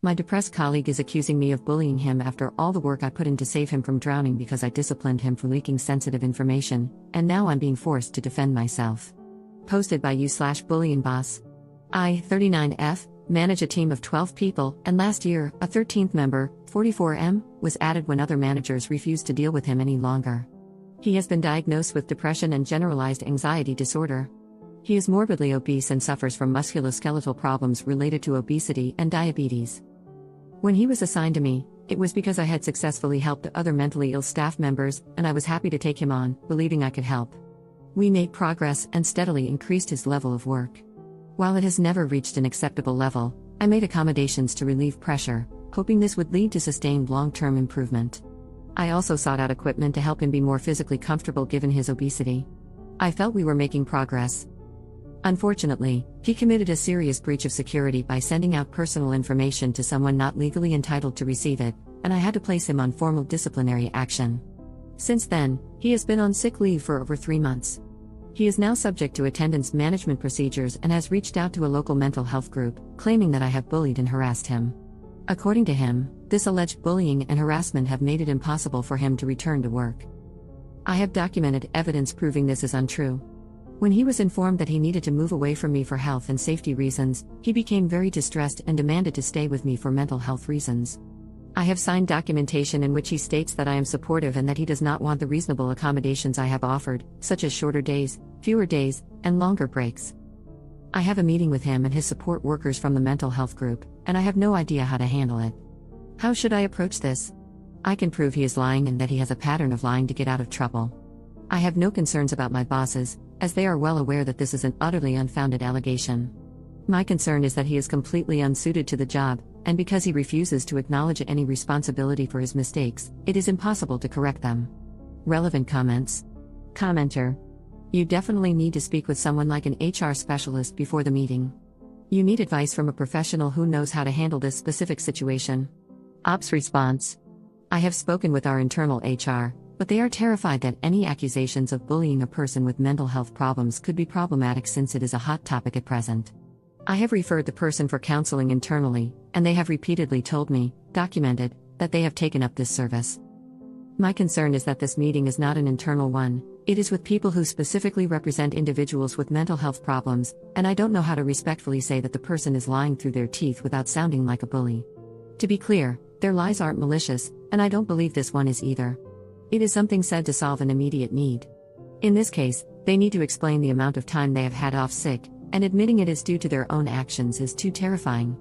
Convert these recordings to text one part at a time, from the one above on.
My depressed colleague is accusing me of bullying him after all the work I put in to save him from drowning because I disciplined him for leaking sensitive information, and now I'm being forced to defend myself. Posted by you/bullying boss. I, 39F, manage a team of 12 people, and last year, a 13th member, 44M, was added when other managers refused to deal with him any longer. He has been diagnosed with depression and generalized anxiety disorder. He is morbidly obese and suffers from musculoskeletal problems related to obesity and diabetes. When he was assigned to me, it was because I had successfully helped other mentally ill staff members, and I was happy to take him on, believing I could help. We made progress and steadily increased his level of work. While it has never reached an acceptable level, I made accommodations to relieve pressure, hoping this would lead to sustained long-term improvement. I also sought out equipment to help him be more physically comfortable given his obesity. I felt we were making progress. Unfortunately, he committed a serious breach of security by sending out personal information to someone not legally entitled to receive it, and I had to place him on formal disciplinary action. Since then, he has been on sick leave for over 3 months. He is now subject to attendance management procedures and has reached out to a local mental health group, claiming that I have bullied and harassed him. According to him, this alleged bullying and harassment have made it impossible for him to return to work. I have documented evidence proving this is untrue. When he was informed that he needed to move away from me for health and safety reasons, he became very distressed and demanded to stay with me for mental health reasons. I have signed documentation in which he states that I am supportive and that he does not want the reasonable accommodations I have offered, such as shorter days, fewer days, and longer breaks. I have a meeting with him and his support workers from the mental health group, and I have no idea how to handle it. How should I approach this? I can prove he is lying and that he has a pattern of lying to get out of trouble. I have no concerns about my bosses, as they are well aware that this is an utterly unfounded allegation. My concern is that he is completely unsuited to the job, and because he refuses to acknowledge any responsibility for his mistakes, it is impossible to correct them. Relevant comments. Commenter. You definitely need to speak with someone like an HR specialist before the meeting. You need advice from a professional who knows how to handle this specific situation. Ops response. I have spoken with our internal HR, but they are terrified that any accusations of bullying a person with mental health problems could be problematic since it is a hot topic at present. I have referred the person for counseling internally, and they have repeatedly told me, documented, that they have taken up this service. My concern is that this meeting is not an internal one, it is with people who specifically represent individuals with mental health problems, and I don't know how to respectfully say that the person is lying through their teeth without sounding like a bully. To be clear, their lies aren't malicious, and I don't believe this one is either. It is something said to solve an immediate need. In this case, they need to explain the amount of time they have had off sick, and admitting it is due to their own actions is too terrifying.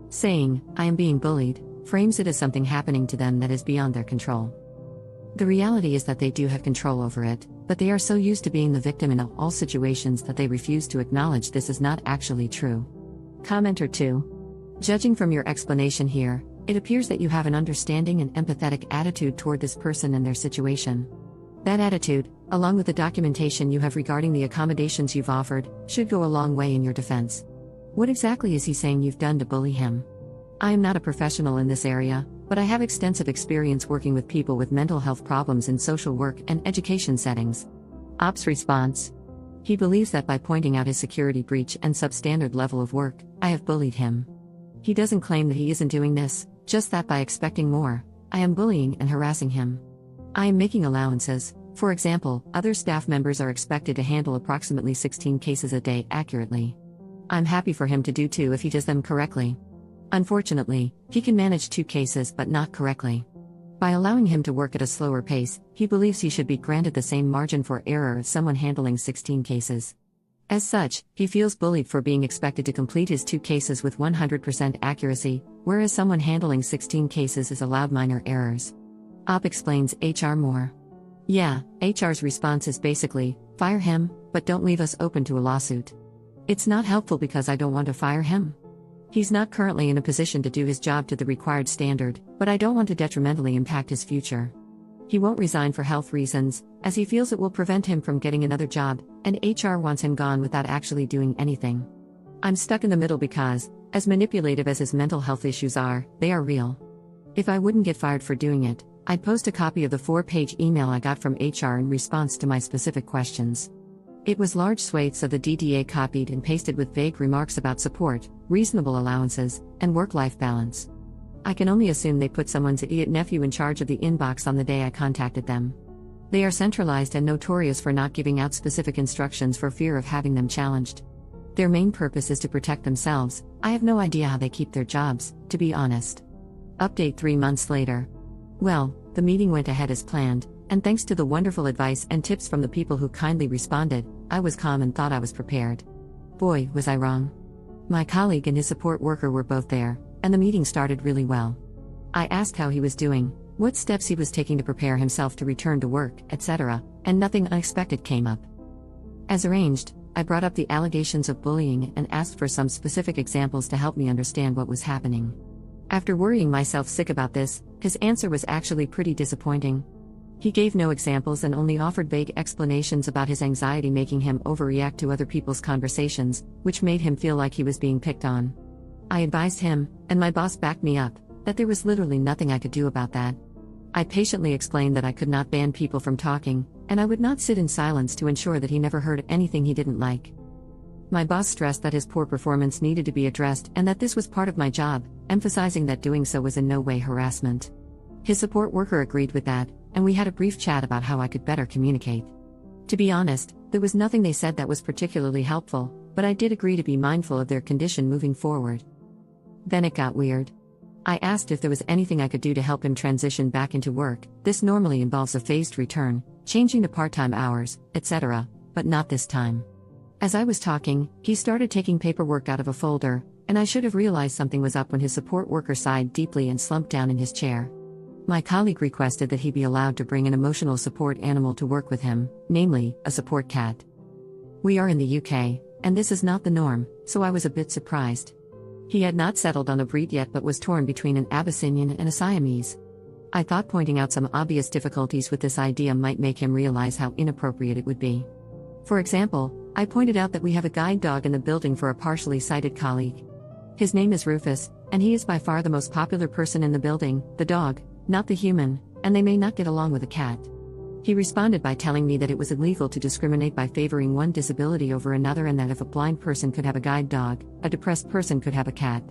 Saying, I am being bullied, frames it as something happening to them that is beyond their control. The reality is that they do have control over it, but they are so used to being the victim in all situations that they refuse to acknowledge this is not actually true. Commenter 2. Judging from your explanation here, it appears that you have an understanding and empathetic attitude toward this person and their situation. That attitude, along with the documentation you have regarding the accommodations you've offered, should go a long way in your defense. What exactly is he saying you've done to bully him? I am not a professional in this area, but I have extensive experience working with people with mental health problems in social work and education settings. Ops response. He believes that by pointing out his security breach and substandard level of work, I have bullied him. He doesn't claim that he isn't doing this, just that by expecting more, I am bullying and harassing him. I am making allowances. For example, other staff members are expected to handle approximately 16 cases a day accurately. I'm happy for him to do 2 if he does them correctly. Unfortunately, he can manage 2 cases but not correctly. By allowing him to work at a slower pace, he believes he should be granted the same margin for error as someone handling 16 cases. As such, he feels bullied for being expected to complete his 2 cases with 100% accuracy, whereas someone handling 16 cases is allowed minor errors. Op explains HR more. Yeah, HR's response is basically, fire him, but don't leave us open to a lawsuit. It's not helpful because I don't want to fire him. He's not currently in a position to do his job to the required standard, but I don't want to detrimentally impact his future. He won't resign for health reasons, as he feels it will prevent him from getting another job, and HR wants him gone without actually doing anything. I'm stuck in the middle because, as manipulative as his mental health issues are, they are real. If I wouldn't get fired for doing it, I'd post a copy of the 4-page email I got from HR in response to my specific questions. It was large swathes of the DDA copied and pasted with vague remarks about support, reasonable allowances, and work-life balance. I can only assume they put someone's idiot nephew in charge of the inbox on the day I contacted them. They are centralized and notorious for not giving out specific instructions for fear of having them challenged. Their main purpose is to protect themselves. I have no idea how they keep their jobs, to be honest. Update 3 months later. Well, the meeting went ahead as planned, and thanks to the wonderful advice and tips from the people who kindly responded, I was calm and thought I was prepared. Boy, was I wrong. My colleague and his support worker were both there, and the meeting started really well. I asked how he was doing, what steps he was taking to prepare himself to return to work, etc., and nothing unexpected came up. As arranged, I brought up the allegations of bullying and asked for some specific examples to help me understand what was happening. After worrying myself sick about this, his answer was actually pretty disappointing. He gave no examples and only offered vague explanations about his anxiety making him overreact to other people's conversations, which made him feel like he was being picked on. I advised him, and my boss backed me up, that there was literally nothing I could do about that. I patiently explained that I could not ban people from talking, and I would not sit in silence to ensure that he never heard anything he didn't like. My boss stressed that his poor performance needed to be addressed and that this was part of my job, emphasizing that doing so was in no way harassment. His support worker agreed with that, and we had a brief chat about how I could better communicate. To be honest, there was nothing they said that was particularly helpful, but I did agree to be mindful of their condition moving forward. Then it got weird. I asked if there was anything I could do to help him transition back into work. This normally involves a phased return, changing to part-time hours, etc., but not this time. As I was talking, he started taking paperwork out of a folder, and I should have realized something was up when his support worker sighed deeply and slumped down in his chair. My colleague requested that he be allowed to bring an emotional support animal to work with him, namely, a support cat. We are in the UK, and this is not the norm, so I was a bit surprised. He had not settled on a breed yet but was torn between an Abyssinian and a Siamese. I thought pointing out some obvious difficulties with this idea might make him realize how inappropriate it would be. For example, I pointed out that we have a guide dog in the building for a partially sighted colleague. His name is Rufus, and he is by far the most popular person in the building, the dog, not the human, and they may not get along with a cat. He responded by telling me that it was illegal to discriminate by favoring one disability over another and that if a blind person could have a guide dog, a depressed person could have a cat.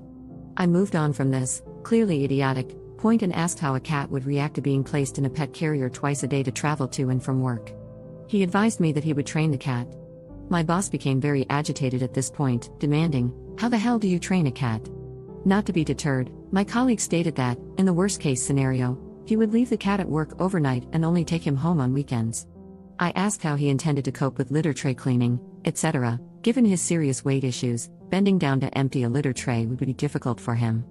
I moved on from this, clearly idiotic, point and asked how a cat would react to being placed in a pet carrier twice a day to travel to and from work. He advised me that he would train the cat. My boss became very agitated at this point, demanding, "How the hell do you train a cat?" Not to be deterred, my colleague stated that, in the worst-case scenario, he would leave the cat at work overnight and only take him home on weekends. I asked how he intended to cope with litter tray cleaning, etc. Given his serious weight issues, bending down to empty a litter tray would be difficult for him.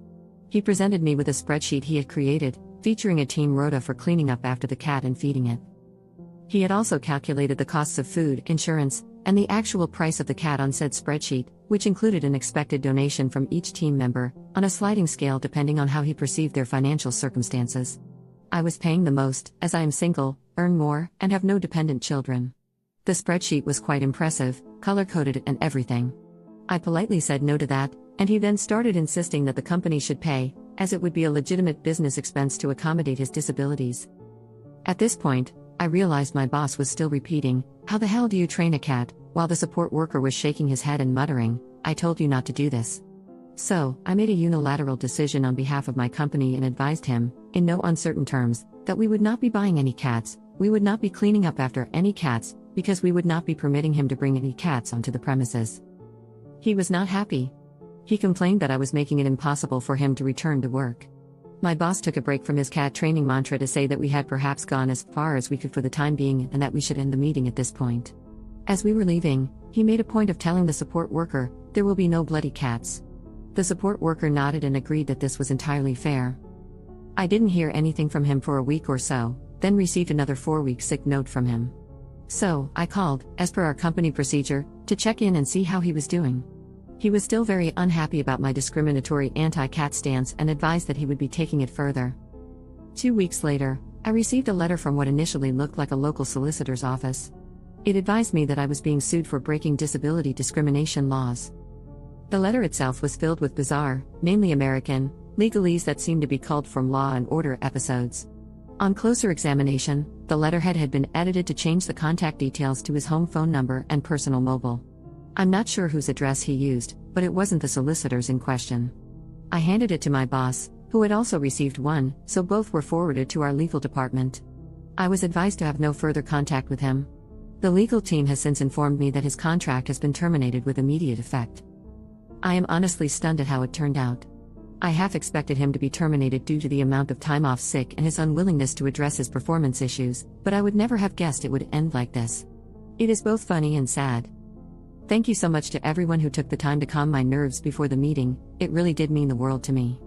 He presented me with a spreadsheet he had created, featuring a team rota for cleaning up after the cat and feeding it. He had also calculated the costs of food, insurance, and the actual price of the cat on said spreadsheet, which included an expected donation from each team member, on a sliding scale depending on how he perceived their financial circumstances. I was paying the most, as I am single, earn more, and have no dependent children. The spreadsheet was quite impressive, color-coded and everything. I politely said no to that, and he then started insisting that the company should pay, as it would be a legitimate business expense to accommodate his disabilities. At this point, I realized my boss was still repeating, "How the hell do you train a cat?" while the support worker was shaking his head and muttering, "I told you not to do this." So, I made a unilateral decision on behalf of my company and advised him, in no uncertain terms, that we would not be buying any cats, we would not be cleaning up after any cats, because we would not be permitting him to bring any cats onto the premises. He was not happy. He complained that I was making it impossible for him to return to work. My boss took a break from his cat training mantra to say that we had perhaps gone as far as we could for the time being and that we should end the meeting at this point. As we were leaving, he made a point of telling the support worker, "There will be no bloody cats." The support worker nodded and agreed that this was entirely fair. I didn't hear anything from him for a week or so, then received another 4-week sick note from him. So, I called, as per our company procedure, to check in and see how he was doing. He was still very unhappy about my discriminatory anti-cat stance and advised that he would be taking it further. 2 weeks later, I received a letter from what initially looked like a local solicitor's office. It advised me that I was being sued for breaking disability discrimination laws. The letter itself was filled with bizarre, mainly American, legalese that seemed to be culled from Law and Order episodes. On closer examination, the letterhead had been edited to change the contact details to his home phone number and personal mobile. I'm not sure whose address he used, but it wasn't the solicitor's in question. I handed it to my boss, who had also received one, so both were forwarded to our legal department. I was advised to have no further contact with him. The legal team has since informed me that his contract has been terminated with immediate effect. I am honestly stunned at how it turned out. I half expected him to be terminated due to the amount of time off sick and his unwillingness to address his performance issues, but I would never have guessed it would end like this. It is both funny and sad. Thank you so much to everyone who took the time to calm my nerves before the meeting, it really did mean the world to me.